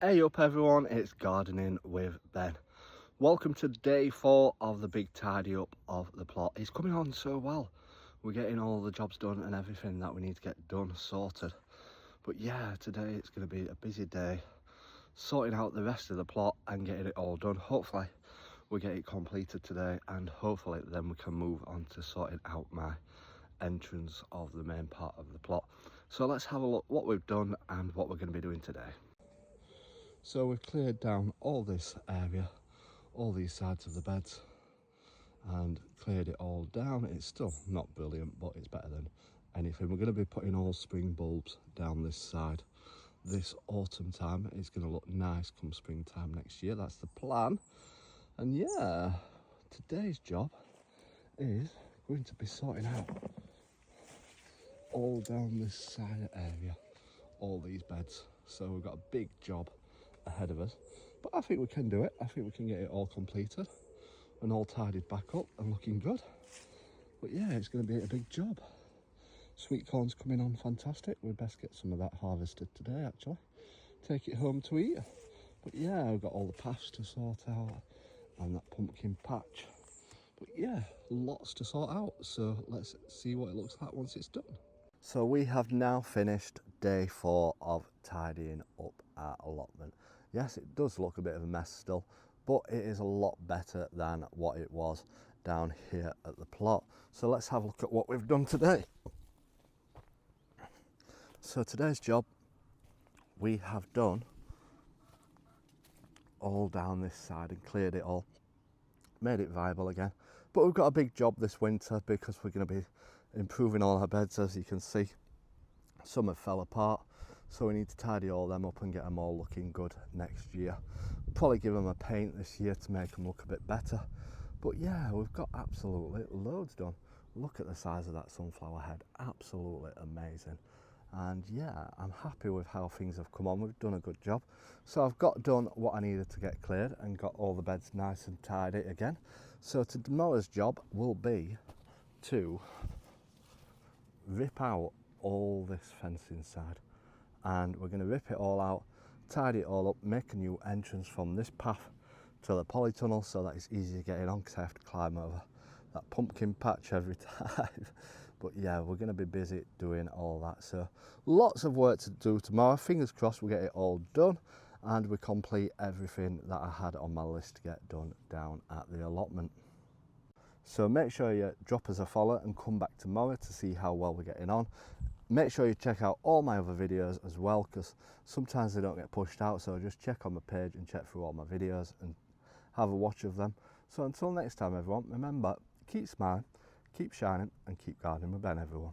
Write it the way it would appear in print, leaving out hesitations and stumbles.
Hey up everyone, it's Gardening with Ben. Welcome to day 4 of the big tidy up of the plot. It's coming on so well. We're getting all the jobs done and everything that we need to get done sorted. But yeah, today it's going to be a busy day sorting out the rest of the plot and getting it all done. Hopefully we get it completed today, and hopefully then we can move on to sorting out my entrance of the main part of the plot. So let's have a look what we've done and what we're going to be doing today. So we've cleared down all this area, all these sides of the beds, and cleared it all down. It's still not brilliant, but it's better than anything. We're going to be putting all spring bulbs down this side this autumn time. It's going to look nice come springtime next year. That's the plan. And yeah, today's job is going to be sorting out all down this side area, all these beds. So we've got a big job ahead of us, but I think we can do it. I think we can get it all completed and all tidied back up and looking good. But yeah, it's going to be a big job. Sweet corn's coming on fantastic. We'd best get some of that harvested today, actually. Take it home to eat. But yeah, we've got all the paths to sort out and that pumpkin patch. But yeah, lots to sort out. So let's see what it looks like once it's done. So we have now finished day 4 of tidying up our allotment. Yes, it does look a bit of a mess still, but it is a lot better than what it was down here at the plot. So let's have a look at what we've done today. So today's job, we have done all down this side and cleared it all, made it viable again. But we've got a big job this winter because we're going to be improving all our beds. As you can see, some have fell apart, so we need to tidy all them up and get them all looking good next year. Probably give them a paint this year to make them look a bit better. But yeah, we've got absolutely loads done. Look at the size of that sunflower head, absolutely amazing. And yeah, I'm happy with how things have come on. We've done a good job. So I've got done what I needed to get cleared and got all the beds nice and tidy again. So tomorrow's job will be to rip out all this fence inside, and we're going to rip it all out, tidy it all up, make a new entrance from this path to the polytunnel so that it's easier getting on, because I have to climb over that pumpkin patch every time. But yeah, we're going to be busy doing all that, so lots of work to do tomorrow. Fingers crossed we get it all done and we complete everything that I had on my list to get done down at the allotment. So make sure you drop us a follow and come back tomorrow to see how well we're getting on. Make sure you check out all my other videos as well, because sometimes they don't get pushed out, so just check on my page and check through all my videos and have a watch of them. So until next time everyone, remember, keep smiling, keep shining and keep gardening with Ben everyone.